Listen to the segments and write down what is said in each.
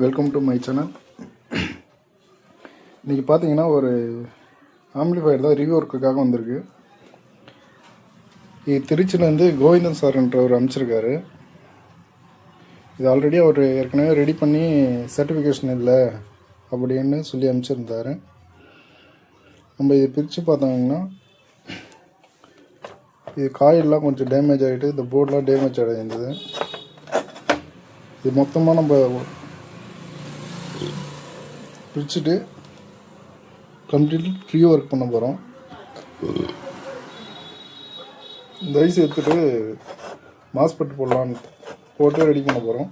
Welcome to my channel. இன்றைக்கி பார்த்தீங்கன்னா ஒரு ஆம்பிளிஃபையர் தான் ரிவ்யூ ஒர்க்குக்காக வந்திருக்கு. இது திருச்சியிலேருந்து கோவிந்தன் சார்ன்றவர் அமைச்சிருக்காரு. இது ஆல்ரெடி அவர் ஏற்கனவே ரெடி பண்ணி சர்டிஃபிகேஷன் இல்லை அப்படின்னு சொல்லி அமைச்சிருந்தார். நம்ம இது பிரித்து பார்த்தாங்கன்னா இது காயிலெலாம் கொஞ்சம் டேமேஜ் ஆகிட்டு இந்த போர்டெலாம் டேமேஜ் அடைந்தது. இது மொத்தமாக நம்ம பிரிச்சுட்டு கம்ப்ளீட்லி ஃப்ரீ ஒர்க் பண்ண போகிறோம். இந்த ஐஸ் எடுத்துகிட்டு மாஸ்பெட் போடலான்னு போட்டு ரெடி பண்ண போகிறோம்.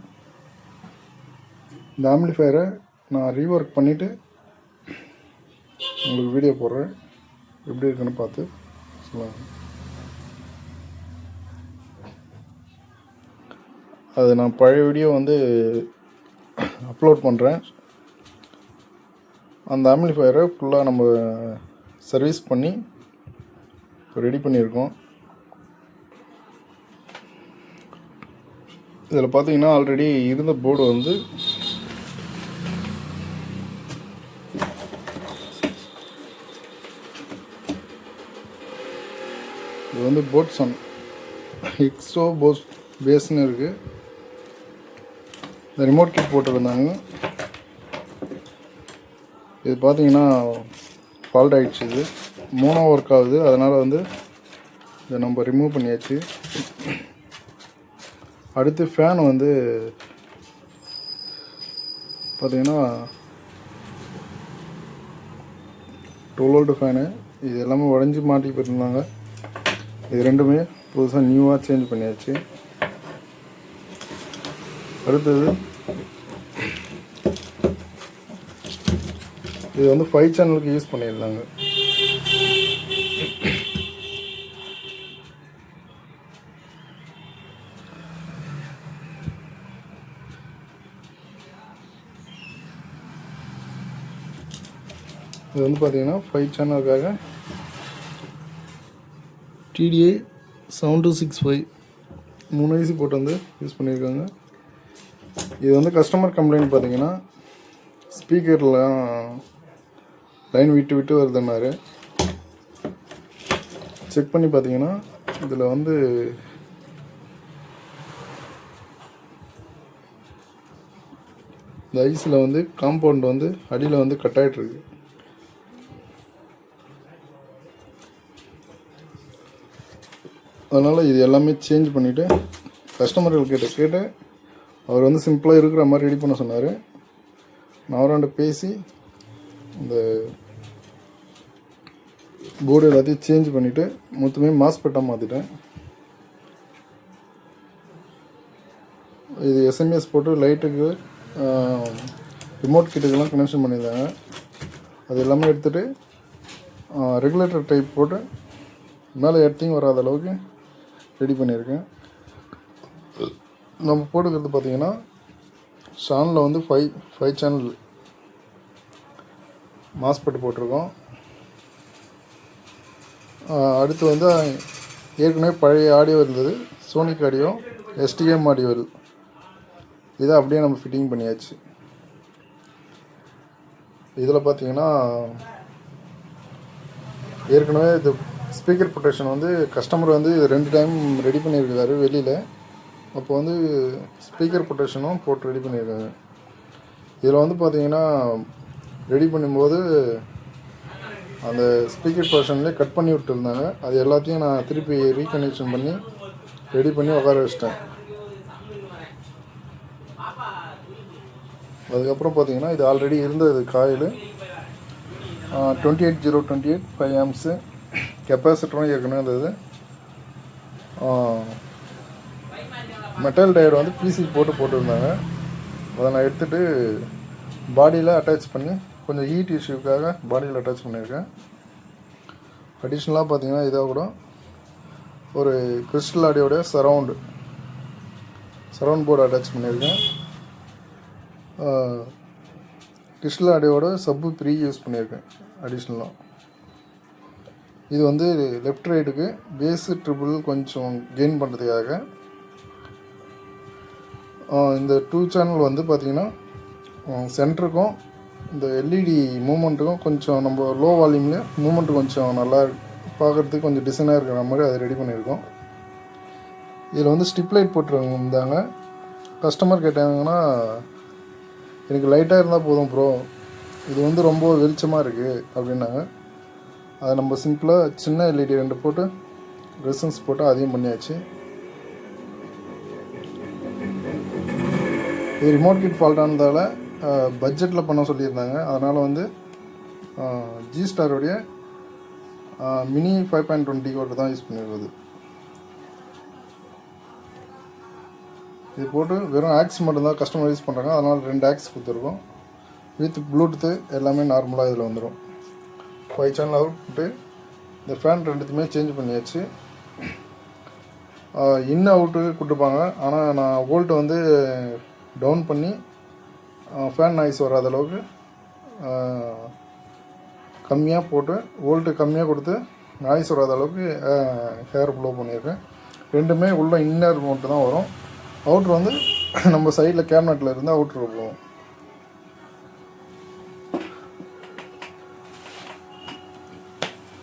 இந்த ஆம்பிளிஃபையரை நான் ரீஒர்க் பண்ணிவிட்டு உங்களுக்கு வீடியோ போடுறேன், எப்படி இருக்குன்னு பார்த்து சொல்லுவாங்க. அது நான் பழைய வீடியோ அப்லோட் பண்ணுறேன். அந்த ஆம்பிளிஃபையரை ஃபுல்லாக நம்ம சர்வீஸ் பண்ணி ரெடி பண்ணியிருக்கோம். இதில் பார்த்தீங்கன்னா ஆல்ரெடி இருந்த போர்டு இது போட்சன் எக்ஸோ பேஸ்ன்னு இருக்குது. இந்த ரிமோட் கிட் போட்டிருந்தாங்க. இது பார்த்தீங்கன்னா ஃபால்ட் ஆகிடுச்சு. இது மோனோ ஒர்க் ஆகுது, அதனால் இதை நம்ம ரிமூவ் பண்ணியாச்சு. அடுத்து ஃபேன் பார்த்தீங்கன்னா 12 வோல்ட் ஃபேனு. இது எல்லாமே உடஞ்சி மாட்டி போயிருந்தாங்க. இது ரெண்டுமே புதுசாக நியூவாக சேஞ்ச் பண்ணியாச்சு. அடுத்தது இது 5 சேனலுக்கு யூஸ் பண்ணியிருந்தாங்க. இது பார்த்தீங்கன்னா 5 சேனலுக்காக TDI 7265 3 ஐசி போட்டு யூஸ் பண்ணியிருக்காங்க. இது கஸ்டமர் கம்ப்ளைண்ட் பார்த்தீங்கன்னா ஸ்பீக்கர்லாம் லைன் விட்டு விட்டு வருதுன்னாரு. செக் பண்ணி பார்த்தீங்கன்னா இதில் இந்த ஐஸில் காம்பவுண்ட் அடியில் கட் ஆகிட்டுருக்கு. அதனால் இது எல்லாமே சேஞ்ச் பண்ணிவிட்டு கஸ்டமர்கள்கிட்ட கேட்டு அவர் சிம்பிளாக இருக்கிற மாதிரி ரெடி பண்ண சொன்னார். நான் அவராண்ட பேசி இந்த போர்டு எல்லாத்தையும் சேஞ்ச் பண்ணிவிட்டு மொத்தமே மாஸ்பெட்டாக மாற்றிட்டேன். இது SMS போட்டு லைட்டுக்கு ரிமோட் கிட்டுக்கெல்லாம் கனெக்ஷன் பண்ணியிருந்தாங்க. அது எல்லாமே எடுத்துகிட்டு ரெகுலேட்டர் டைப் போட்டு மேலே எர்த்திங் வராத அளவுக்கு ரெடி பண்ணியிருக்கேன். நம்ம போட்டுக்கிறது பார்த்திங்கன்னா ஷானில் 5 சேனல் மாஸ்பெட் போட்டிருக்கோம். அடுத்து ஏற்கனவே பழைய ஆடியோ இருந்தது, சோனிக் ஆடியோ, STM ஆடியோ. இதை அப்படியே நம்ம ஃபிட்டிங் பண்ணியாச்சு. இதில் பார்த்தீங்கன்னா ஏற்கனவே இது ஸ்பீக்கர் ப்ரொடெக்ஷன் கஸ்டமர் இது 2 டைம் ரெடி பண்ணியிருக்காரு வெளியில். அப்போ ஸ்பீக்கர் ப்ரொடெக்ஷனும் போட்டு ரெடி பண்ணியிருக்காங்க. இதில் பார்த்தீங்கன்னா ரெடி பண்ணும்போது அந்த ஸ்பீக்கர் ப்ரொடெக்ஷன்லேயே கட் பண்ணி விட்டுருந்தாங்க. அது எல்லாத்தையும் நான் திருப்பி ரீகனெக்ஷன் பண்ணி ரெடி பண்ணி உட்கார வச்சிட்டேன். அதுக்கப்புறம் பார்த்தீங்கன்னா இது ஆல்ரெடி இருந்தது காயில் 28028 5 ஆம்ஸு கெப்பாசிட்டரும் ஏற்கனவே இருந்தது. மெட்டல் டயர் பிசி போட்டிருந்தாங்க. அதை நான் எடுத்துகிட்டு பாடியில் அட்டாச் பண்ணி கொஞ்சம் ஹீட் இஷ்யூக்காக பாடியில் அட்டாச் பண்ணியிருக்கேன். அடிஷ்னலாக பார்த்தீங்கன்னா இதாக கூட ஒரு கிறிஸ்டல் ஆடியோட சரவுண்ட் போர்டு அட்டாச் பண்ணியிருக்கேன். கிறிஸ்டல் ஆடியோட சப்பு 3 யூஸ் பண்ணியிருக்கேன் அடிஷ்னலாக. இது லெஃப்ட் ரைட்டுக்கு பேஸு ட்ரிபிள் கொஞ்சம் கெயின் பண்ணுறதுக்காக. இந்த 2 சேனல் பார்த்திங்கன்னா சென்டருக்கும் இந்த எல்இடி மூமெண்ட்டுக்கும் கொஞ்சம் நம்ம லோ வால்யூமில் மூமெண்ட்டு கொஞ்சம் நல்லா பார்க்குறதுக்கு கொஞ்சம் டிசைனாக இருக்கிற மாதிரி அதை ரெடி பண்ணியிருக்கோம். இதில் வந்து ஸ்ட்ரிப் லைட் போட்டுருந்தாங்க. கஸ்டமர் கேட்டாங்கன்னா எனக்கு லைட்டாக இருந்தால் போதும் ப்ரோ, இது வந்து ரொம்ப வெளிச்சமாக இருக்குது அப்படின்னாங்க. அதை நம்ம சிம்பிளாக சின்ன எல்இடி 2 போட்டு ரெசன்ஸ் போட்டு அதையும் பண்ணியாச்சு. இது ரிமோட் கிட் ஃபால்ட் ஆனதால் பட்ஜெட்டில் பண்ண சொல்லியிருந்தாங்க. அதனால் வந்து ஜி ஸ்டாரோடைய மினி 5.20 கோட் தான் யூஸ் பண்ணியிருக்குது. இது போட்டு வெறும் ஆக்ஸ் மட்டும்தான் கஸ்டமர் யூஸ் பண்ணுறாங்க. அதனால் 2 ஆக்ஸ் கொடுத்துருக்கோம். வித் ப்ளூடூத்து எல்லாமே நார்மலாக இதில் வந்துடும். 5 சேனல் அவுட்டு. இந்த ஃபேன் ரெண்டுத்துமே சேஞ்ச் பண்ணியாச்சு. இன் அவுட்டுக்கு கொடுத்துப்பாங்க. ஆனால் நான் வோல்ட்டு வந்து டவுன் பண்ணி ஃபேன் நாய்ஸ் வராத அளவுக்கு கம்மியாக போட்டு வோல்ட்டு கம்மியாக கொடுத்து நாய்ஸ் வராத அளவுக்கு ஹேர் ப்ளோ பண்ணியிருக்கேன். ரெண்டுமே உள்ள இன்னர் மவுண்ட்டு தான் வரும். அவுட்ரு வந்து நம்ம சைடில் கேபினட்டில் இருந்து அவுட்ரு போவோம்.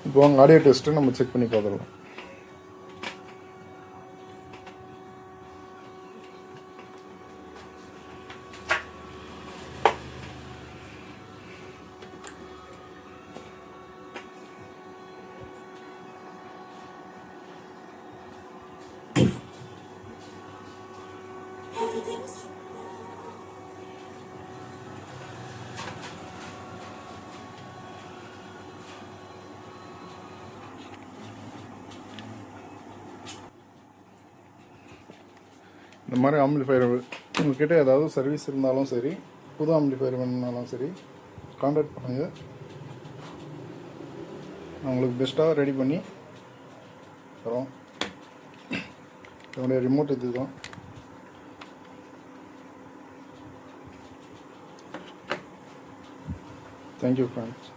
இப்போ அவங்க ஆடியோ டெஸ்ட்டு நம்ம செக் பண்ணி பார்த்துக்கலாம். இந்த மாதிரி ஆம்பிளிஃபையர் உங்கள்கிட்ட ஏதாவது சர்வீஸ் இருந்தாலும் சரி, புது ஆம்பிளிஃபையர் வேணும்னாலும் சரி கான்டாக்ட் பண்ணுங்கள். நான் உங்களுக்கு பெஸ்ட்டாக ரெடி பண்ணி தரோம். என்னுடைய ரிமோட் இது தான். Thank you friends.